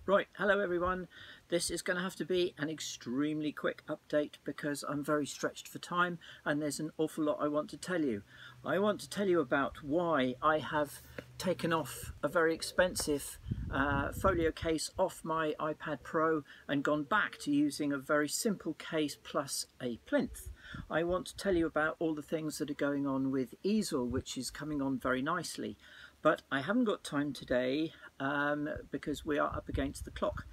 Right, hello everyone. This is going to have to be an extremely quick update because I'm very stretched for time and there's an awful lot I want to tell you. I want to tell you about why I have taken off a very expensive folio case off my iPad Pro and gone back to using a very simple case plus a plinth. I want to tell you about all the things that are going on with Ezl, which is coming on very nicely. But I haven't got time today because we are up against the clock.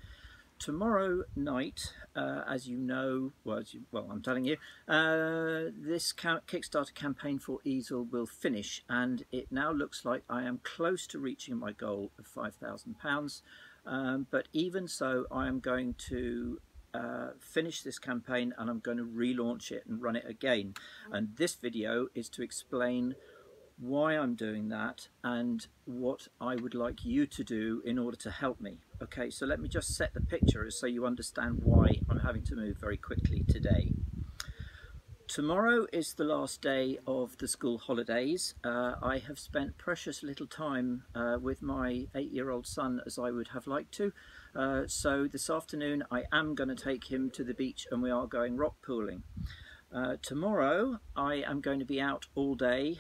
Tomorrow night, as you know, well, I'm telling you, this Kickstarter campaign for Ezl will finish, and it now looks like I am close to reaching my goal of £5,000. But even so, I am going to finish this campaign and I'm going to relaunch it and run it again. And this video is to explain why I'm doing that and what I would like you to do in order to help me. Okay, so let me just set the picture so you understand why I'm having to move very quickly today. Tomorrow is the last day of the school holidays. I have spent precious little time with my 8-year-old son as I would have liked to. So this afternoon I am going to take him to the beach and we are going rock pooling. Tomorrow I am going to be out all day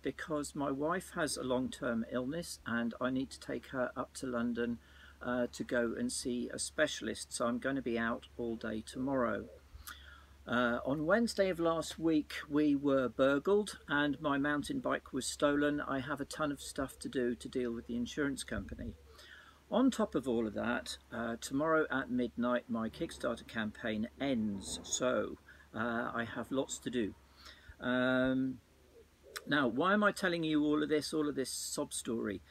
because my wife has a long-term illness and I need to take her up to London to go and see a specialist, so I'm going to be out all day tomorrow. On Wednesday of last week we were burgled and my mountain bike was stolen. I have a ton of stuff to do to deal with the insurance company. On top of all of that, tomorrow at midnight my Kickstarter campaign ends, so I have lots to do. Now, why am I telling you all of this sob story?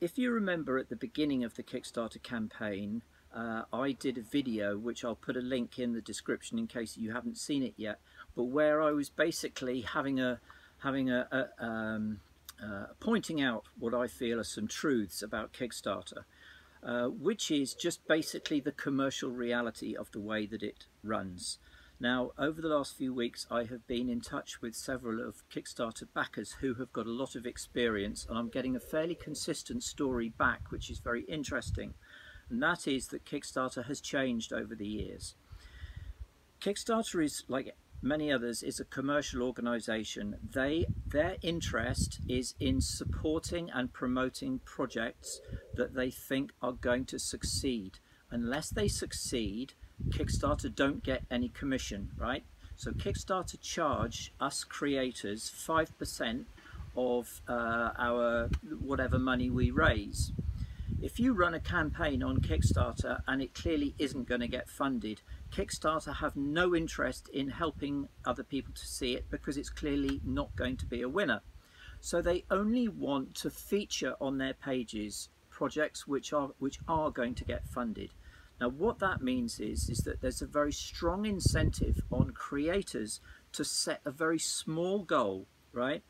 If you remember at the beginning of the Kickstarter campaign, I did a video, which I'll put a link in the description in case you haven't seen it yet, but where I was basically pointing out what I feel are some truths about Kickstarter, which is just basically the commercial reality of the way that it runs. Now, over the last few weeks I have been in touch with several of Kickstarter backers who have got a lot of experience, and I'm getting a fairly consistent story back, which is very interesting. And that is that Kickstarter has changed over the years. Kickstarter is, like many others, is a commercial organisation. Their interest is in supporting and promoting projects that they think are going to succeed. Unless they succeed, Kickstarter don't get any commission, right? So Kickstarter charge us creators 5% of our whatever money we raise. If you run a campaign on Kickstarter and it clearly isn't going to get funded, Kickstarter have no interest in helping other people to see it because it's clearly not going to be a winner. So they only want to feature on their pages projects which are going to get funded. Now what that means is that there's a very strong incentive on creators to set a very small goal, right?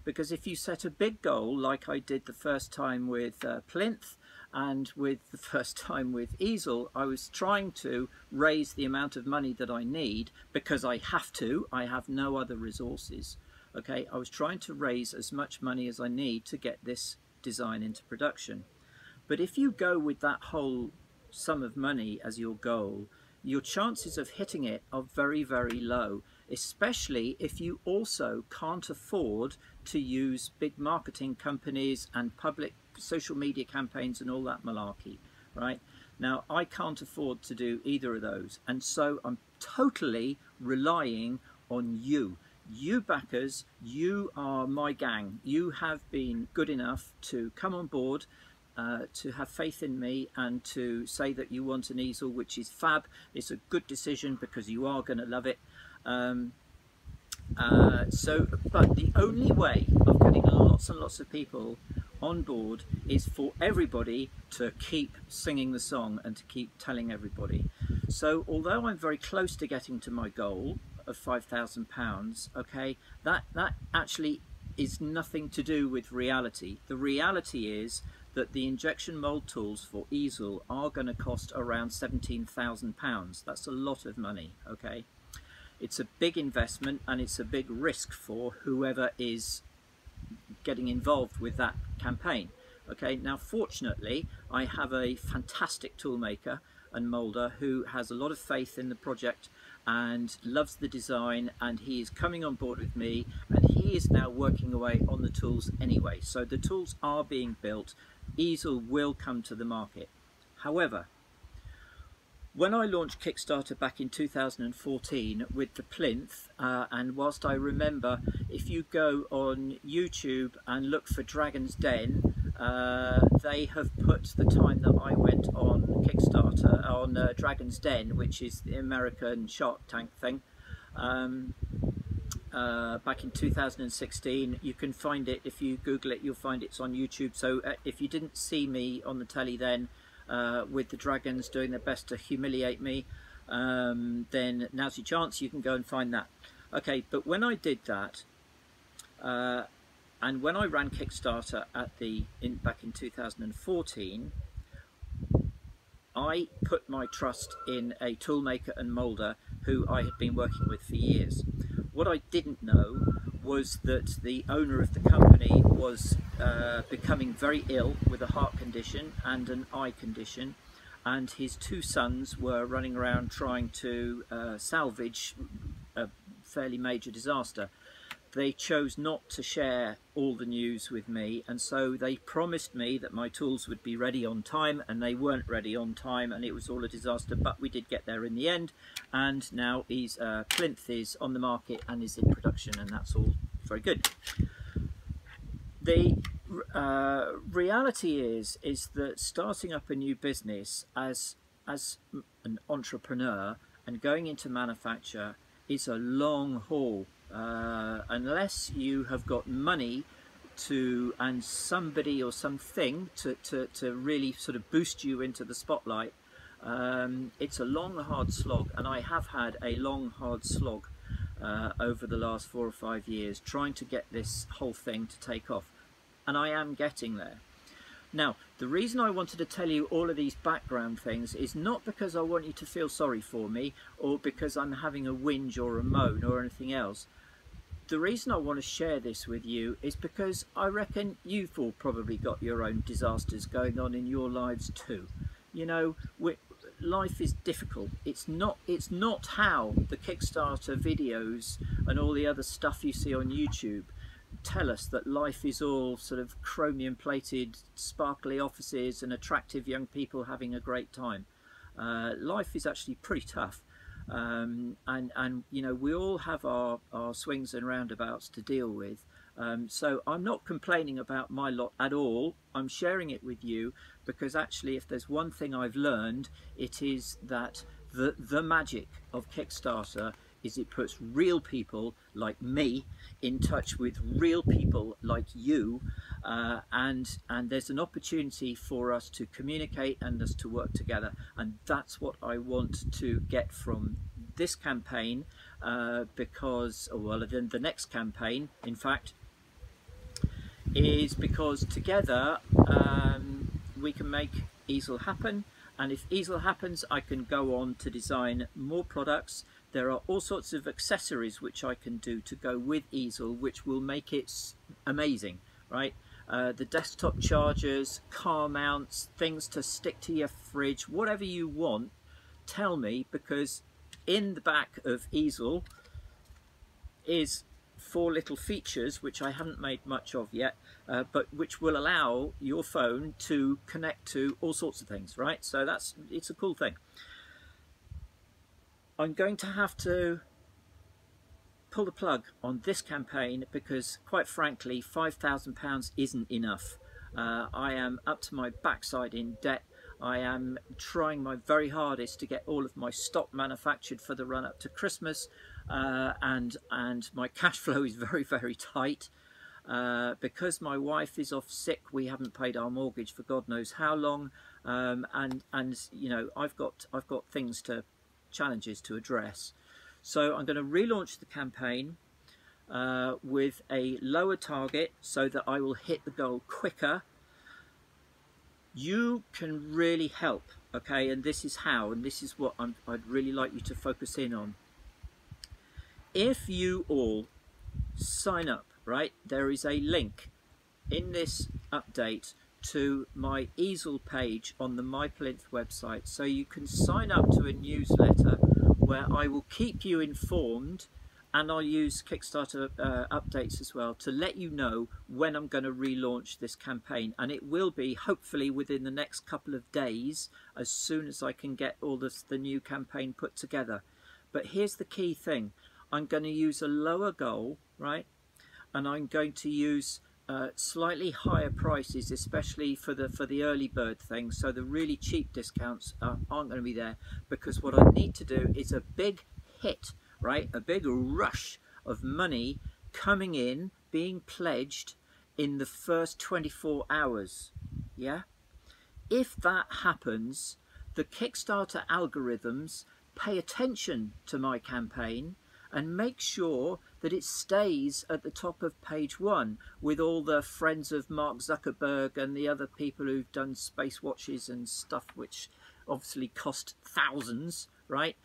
Because if you set a big goal, like I did the first time with Plinth and with the first time with Ezl, I was trying to raise the amount of money that I need because I have no other resources. Okay, I was trying to raise as much money as I need to get this design into production. But if you go with that whole sum of money as your goal, your chances of hitting it are very, very low, especially if you also can't afford to use big marketing companies and public social media campaigns and all that malarkey, right? Now, I can't afford to do either of those, and so I'm totally relying on you. You backers, you are my gang. You have been good enough to come on board, to have faith in me and to say that you want an Ezl, which is fab. It's a good decision because you are going to love it. But the only way of getting lots and lots of people on board is for everybody to keep singing the song and to keep telling everybody. So although I'm very close to getting to my goal of £5,000, okay, that actually is nothing to do with reality. The reality is that the injection mould tools for Ezl are going to cost around £17,000. That's a lot of money, okay? It's a big investment and it's a big risk for whoever is getting involved with that campaign, Okay, now fortunately I have a fantastic toolmaker and moulder who has a lot of faith in the project and loves the design, and he is coming on board with me, and he is now working away on the tools anyway. So the tools are being built. Ezl will come to the market. However, when I launched Kickstarter back in 2014 with the Plinth, and whilst I remember, if you go on YouTube and look for Dragon's Den, they have put the time that I went on Kickstarter on Dragon's Den, which is the American Shark Tank thing, back in 2016. You can find it, if you Google it, you'll find it's on YouTube. So if you didn't see me on the telly then, with the dragons doing their best to humiliate me, then now's your chance. You can go and find that. Okay, but when I did that, and when I ran Kickstarter back in 2014, I put my trust in a toolmaker and moulder who I had been working with for years. What I didn't know was that the owner of the company was becoming very ill with a heart condition and an eye condition, and his two sons were running around trying to salvage a fairly major disaster. They chose not to share all the news with me, and so they promised me that my tools would be ready on time, and they weren't ready on time, and it was all a disaster. But we did get there in the end, and now Plinth is on the market and is in production, and that's all very good. The reality is that starting up a new business as an entrepreneur and going into manufacture is a long haul. Unless you have got money and somebody or something to really sort of boost you into the spotlight, it's a long, hard slog. And I have had a long, hard slog over the last 4 or 5 years trying to get this whole thing to take off. And I am getting there. Now, the reason I wanted to tell you all of these background things is not because I want you to feel sorry for me or because I'm having a whinge or a moan or anything else. The reason I want to share this with you is because I reckon you've all probably got your own disasters going on in your lives too. You know, life is difficult. It's not how the Kickstarter videos and all the other stuff you see on YouTube tell us that life is all sort of chromium plated, sparkly offices and attractive young people having a great time. Life is actually pretty tough. And you know, we all have our swings and roundabouts to deal with. So I'm not complaining about my lot at all. I'm sharing it with you because actually, if there's one thing I've learned, it is that the magic of Kickstarter is it puts real people like me in touch with real people like you, and there's an opportunity for us to communicate and us to work together, and that's what I want to get from this campaign, because, well, then the next campaign, in fact, is because together we can make Ezl happen. And if Ezl happens, I can go on to design more products. There are all sorts of accessories which I can do to go with Ezl, which will make it amazing, right? The desktop chargers, car mounts, things to stick to your fridge, whatever you want, tell me, because in the back of Ezl is 4 little features which I haven't made much of yet, but which will allow your phone to connect to all sorts of things, right? So it's a cool thing. I'm going to have to pull the plug on this campaign because, quite frankly, £5,000 isn't enough. I am up to my backside in debt. I am trying my very hardest to get all of my stock manufactured for the run up to Christmas, and my cash flow is very, very tight. Because my wife is off sick, we haven't paid our mortgage for God knows how long, and you know, I've got challenges to address. So I'm going to relaunch the campaign with a lower target so that I will hit the goal quicker. You can really help, okay, and this is how, and this is what I'd really like you to focus in on. If you all sign up, right, there is a link in this update to my Ezl page on the My Plinth website, so you can sign up to a newsletter where I will keep you informed, and I'll use Kickstarter updates as well to let you know when I'm going to relaunch this campaign. And it will be hopefully within the next couple of days, as soon as I can get all the new campaign put together. But here's the key thing. I'm going to use a lower goal, right? And I'm going to use slightly higher prices, especially for the early bird thing. So the really cheap discounts aren't going to be there, because what I need to do is a big hit, right? A big rush of money coming in, being pledged in the first 24 hours. Yeah. If that happens, the Kickstarter algorithms pay attention to my campaign and make sure that it stays at the top of page 1 with all the friends of Mark Zuckerberg and the other people who've done space watches and stuff which obviously cost thousands, right?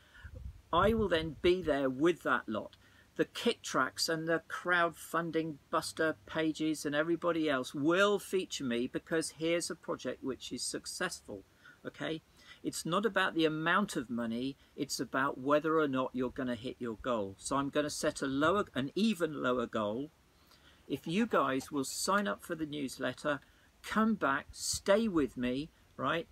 I will then be there with that lot. The kick tracks and the crowdfunding buster pages and everybody else will feature me, because here's a project which is successful, okay? It's not about the amount of money, it's about whether or not you're going to hit your goal. So I'm going to set an even lower goal. If you guys will sign up for the newsletter, come back, stay with me, right?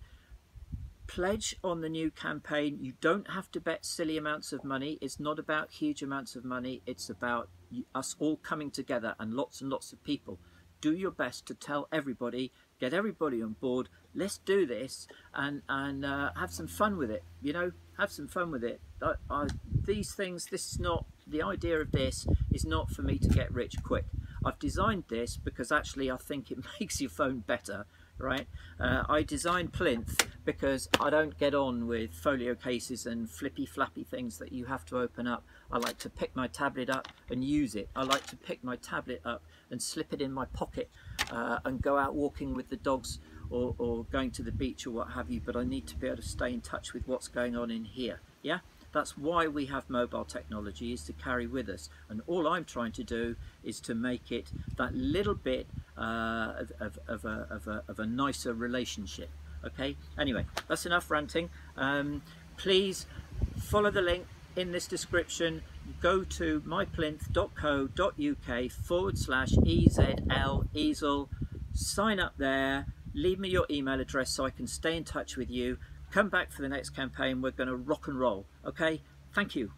Pledge on the new campaign. You don't have to bet silly amounts of money. It's not about huge amounts of money. It's about us all coming together and lots of people. Do your best to tell everybody, get everybody on board. Let's do this and have some fun with it. You know, have some fun with it. These things, this is not, the idea of this is not for me to get rich quick. I've designed this because actually I think it makes your phone better, right? I designed Plinth because I don't get on with folio cases and flippy flappy things that you have to open up. I like to pick my tablet up and use it. I like to pick my tablet up and slip it in my pocket and go out walking with the dogs or going to the beach or what have you, but I need to be able to stay in touch with what's going on in here. Yeah, that's why we have mobile technology, is to carry with us, and all I'm trying to do is to make it that little bit of a nicer relationship. Okay, anyway, that's enough ranting. Please follow the link in this description. Go to myplinth.co.uk/EZL Ezl, sign up there, leave me your email address so I can stay in touch with you. Come back for the next campaign. We're going to rock and roll. Okay, thank you.